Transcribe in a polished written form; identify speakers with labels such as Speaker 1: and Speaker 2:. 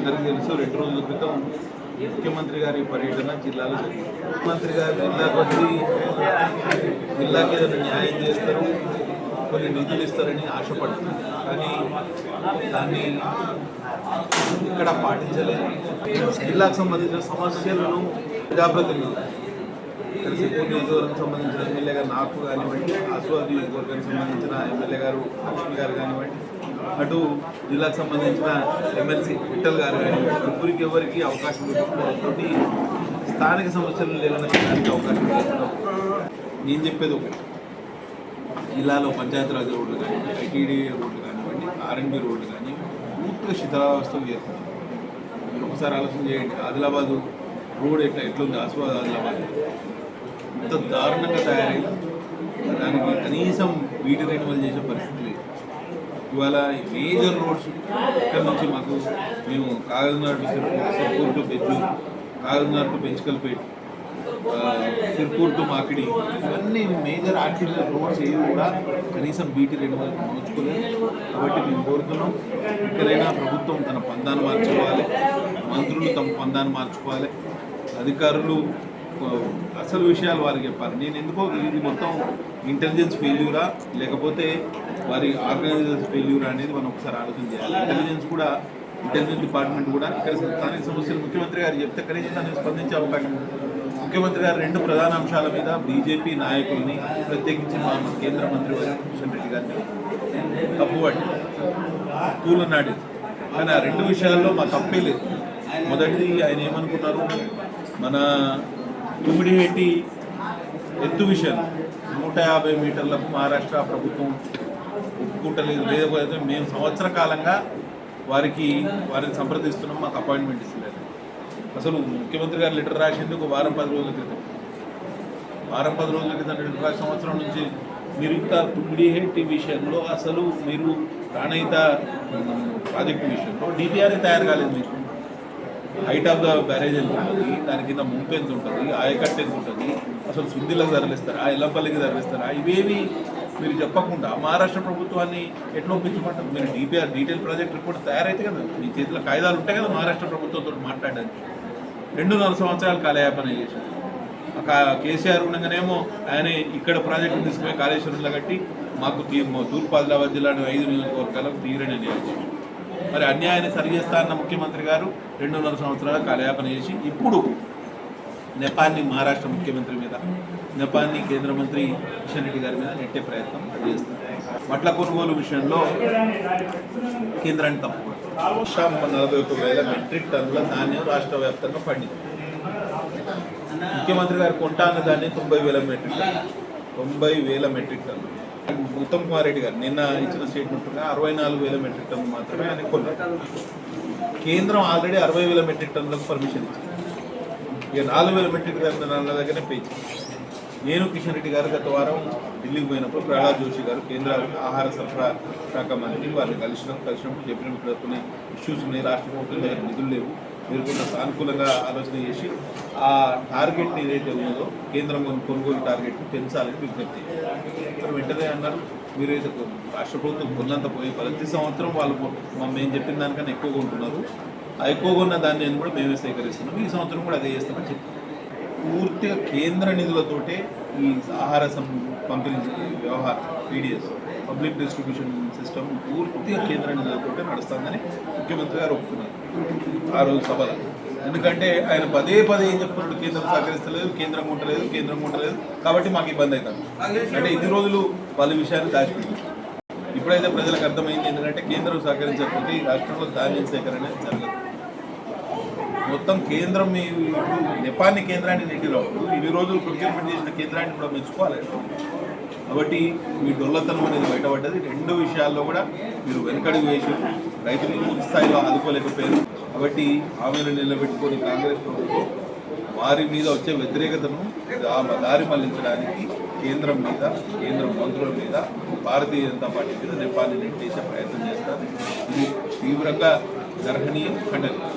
Speaker 1: అందరికీ తెలుసు 2 రోజుల క్రితం ముఖ్యమంత్రి గారి పర్యటన జిల్లాలో జరిగింది. ముఖ్యమంత్రి గారు జిల్లాకు వచ్చి జిల్లాకి ఏదైనా న్యాయం చేస్తారు, కొన్ని నిధులు ఇస్తారని ఆశపడుతుంది. కానీ దాన్ని ఇక్కడ పాటించలేదు. జిల్లాకు సంబంధించిన సమస్యలను ప్రజాప్రతినిధులు ఇక్కడ సిర్పూర్ నియోజకవర్గానికి సంబంధించిన ఎమ్మెల్యే గారు నాకు కానివ్వండి, ఆసిఫాబాద్ నియోజకవర్గానికి సంబంధించిన ఎమ్మెల్యే గారు లక్ష్మి గారు కానివ్వండి, అటు జిల్లాకు సంబంధించిన ఎమ్మెల్సీ విఠల్ గారు కానివ్వండి, ఇప్పటికి ఎవరికి అవకాశం ఇవ్వకపోవడంతో స్థానిక సమస్యలు లేవనెత్తడానికి అవకాశం ఇవ్వడం. నేను చెప్పేది ఒకటి, జిల్లాలో పంచాయతీరాజ్ రోడ్లు కానివ్వండి, ఐటీడీ రోడ్లు కానివ్వండి, ఆర్ఎండ్బి రోడ్లు కానీ పూర్తిగా శిథిలావస్థకు చేరుతుంది. మీరు ఒకసారి ఆలోచన చేయండి, ఆదిలాబాదు రోడ్ ఎట్లుంది, ఆసిఫాబాద్ ఆదిలాబాద్ ఇంత దారుణంగా తయారైంది. దానికి కనీసం వీటి రెన్యువల్ చేసే పరిస్థితి లేదు. ఇవాళ మేజర్ రోడ్స్ ఇక్కడ నుంచి మాకు మేము Kagaznagar to Sirpur to Bejjur, Kagaznagar to Penchikalpet, Sirpur to Makidi, ఇవన్నీ మేజర్ ఆర్టికల్ రోడ్స్ ఏవి కూడా కనీసం బీటీ రెన్యువల్ నోచుకోలేదు. కాబట్టి మేము కోరుతున్నాం, ఇక్కడైనా ప్రభుత్వం తన పందాన్ని మార్చుకోవాలి, మంత్రులు తమ పందాన్ని మార్చుకోవాలి, అధికారులు అసలు విషయాలు వారికి చెప్పాలి. నేను ఎందుకో ఇది మొత్తం ఇంటెలిజెన్స్ ఫెయిల్యూరా లేకపోతే వారి ఆర్గనైజేషన్ ఫెయిల్యూరా అనేది మనం ఒకసారి ఆలోచన చేయాలి. ఇంటెలిజెన్స్ డిపార్ట్మెంట్ కూడా ఇక్కడ స్థానిక సమస్యలు ముఖ్యమంత్రి గారు చెప్తే కనీసం దాన్ని స్పందించే అవకాశం ఉంది. ముఖ్యమంత్రి గారు 2 ప్రధాన అంశాల మీద బీజేపీ నాయకుల్ని, ప్రత్యేకించి మా కేంద్ర మంత్రి కిషన్ రెడ్డి గారిని తప్పుపట్టి తూలనాడి. కానీ ఆ 2 విషయాల్లో మా తప్పే లేదు. మొదటిది ఆయన ఏమనుకున్నారు, మన తుమ్మిడిహెట్టి ఎత్తు విషయం 150 మీటర్లకు మహారాష్ట్ర ప్రభుత్వం ఒప్పుకుంటలేదు. లేకపోతే మేము సంవత్సర కాలంగా వారిని సంప్రదిస్తున్నాం, మాకు అపాయింట్మెంట్ ఇస్తలేదు. అసలు ముఖ్యమంత్రి గారు లెటర్ రాసింది ఒక వారం 10 రోజుల క్రితం. లెటర్ రాసి సంవత్సరం నుంచి మీరు ఇంకా తుమ్మిడిహెట్టి విషయంలో అసలు మీరు ప్రాణహిత ప్రాజెక్టు విషయంలో డిపిఆర్ఏ తయారు కాలేదు. మీకు హైట్ ఆఫ్ ద బ్యారేజ్ ఎంత ఉంటుంది, దాని కింద ముంపు ఎంత ఉంటుంది, ఆయకట్టు ఎంత ఉంటుంది, అసలు శుద్ధిలకు తరలిస్తారా, ఎల్లంపల్లికి తరలిస్తారా, ఇవేవి మీరు చెప్పకుండా మహారాష్ట్ర ప్రభుత్వాన్ని ఎట్లా ఒప్పించమంటారు? మీరు డీటెయిల్ ప్రాజెక్ట్ రిపోర్ట్ తయారైతే కదా, మీ చేతిలో కాగితాలు ఉంటాయి కదా మహారాష్ట్ర ప్రభుత్వంతో మాట్లాడడానికి. 2.5 సంవత్సరాలు కాలయాపన చేశారు. కేసీఆర్ ఉండగానేమో ఆయన ఇక్కడ ప్రాజెక్టు తీసుకుపోయి కాళేశ్వరంలో కట్టి మాకు తూర్పు ఆదిలాబాద్ జిల్లాను 5 నియోజకవర్గాలకు తీరని న్యాయం. మరి అన్యాయాన్ని సరిచేస్తా అన్న ముఖ్యమంత్రి గారు 2.5 సంవత్సరాల కాలయాపన చేసి ఇప్పుడు నెపాన్ని మహారాష్ట్ర ముఖ్యమంత్రి మీద, నెపాన్ని కేంద్ర మంత్రి కిషన్ రెడ్డి గారి మీద నెట్టే ప్రయత్నం చేస్తారు. వడ్ల కొనుగోలు విషయంలో కేంద్రాన్ని తప్పు 41,000 మెట్రిక్ టన్నుల ధాన్యం రాష్ట్ర వ్యాప్తంగా పండింది. ముఖ్యమంత్రి గారు కొంటా అన్న ధాన్యం 90,000 మెట్రిక్ టన్నులు. 90,000 మెట్రిక్ టన్నులు. ఉత్తమ్ కుమార్ రెడ్డి గారు నిన్న ఇచ్చిన స్టేట్మెంట్ 64,000 మెట్రిక్ టన్నులు మాత్రమే ఆయన కొన్నారు. కేంద్రం ఆల్రెడీ 60,000 మెట్రిక్ టన్నులకు పర్మిషన్ ఇచ్చింది. ఇక 4,000 మెట్రిక్ టన్నుల దగ్గరనే పేచి. నేను కిషన్ రెడ్డి గారు గత వారం ఢిల్లీకి పోయినప్పుడు ప్రహ్లాద్ జోషి గారు కేంద్ర ఆహార సరఫరా శాఖ మంత్రి వారిని కలిసినప్పుడు చెప్పినప్పుడు కొన్ని ఇష్యూస్ ఉన్నాయి, రాష్ట్ర ప్రభుత్వం దగ్గర నిధులు లేవు, మీరు కొంత సానుకూలంగా ఆలోచన చేసి ఆ టార్గెట్ని ఏదైతే ఉన్నదో కేంద్రం కొనుగోలు టార్గెట్ని పెంచాలని విజ్ఞప్తి చేశారు. వెంటనే అన్నారు, మీరైతే రాష్ట్ర ప్రభుత్వం కొన్నంత పోయి ప్రతి సంవత్సరం వాళ్ళు మేము చెప్పిన దానికన్నా ఎక్కువగా ఉంటున్నారు, ఆ ఎక్కువగా ఉన్న దాన్ని కూడా మేమే సేకరిస్తున్నాం, ఈ సంవత్సరం కూడా అదే చేస్తామని చెప్పి పూర్తిగా కేంద్ర నిధులతోటే ఈ ఆహార పంపిణీ వ్యవహారం పీడిఎస్ పబ్లిక్ డిస్ట్రిబ్యూషన్ సిస్టమ్ పూర్తిగా కేంద్ర నిధులతోటే నడుస్తుందని ముఖ్యమంత్రి గారు ఒప్పుకున్నారు ఆ రోజు సభలో. ఎందుకంటే ఆయన పదే ఏం చెప్తున్నాడు, కేంద్రం సహకరిస్తలేదు, కేంద్రం ఉండలేదు కాబట్టి మాకు ఇబ్బంది అవుతుంది అంటే ఇన్ని రోజులు వాళ్ళ విషయాన్ని దాచిపెట్టారు. ఇప్పుడైతే ప్రజలకు అర్థమైంది, ఎందుకంటే కేంద్రం సహకరించకపోతే ఈ రాష్ట్రంలో ధాన్యం సేకరణ జరగదు. మొత్తం కేంద్రం నెపాన్ని కేంద్రాన్ని నెట్టినప్పుడు ఇన్ని రోజులు ప్రొక్యూర్మెంట్ చేసిన కేంద్రాన్ని కూడా మెచ్చుకోవాలి. కాబట్టి మీ డొల్లతనం అనేది బయటపడ్డది. 2 విషయాల్లో కూడా మీరు వెనకడుగు వేసి రైతులు పూర్తి స్థాయిలో ఆదుకోలేకపోయారు. కాబట్టి హామీలు నిలబెట్టుకొని కాంగ్రెస్ ప్రభుత్వం వారి మీద వచ్చే వ్యతిరేకతను దారి మళ్లించడానికి కేంద్రం మీద, కేంద్ర మంత్రుల మీద, భారతీయ జనతా పార్టీ మీద నెపాన్ని నెట్టేసే ప్రయత్నం చేస్తారు. ఇది తీవ్రంగా గర్హనీయం, ఖండనీయం.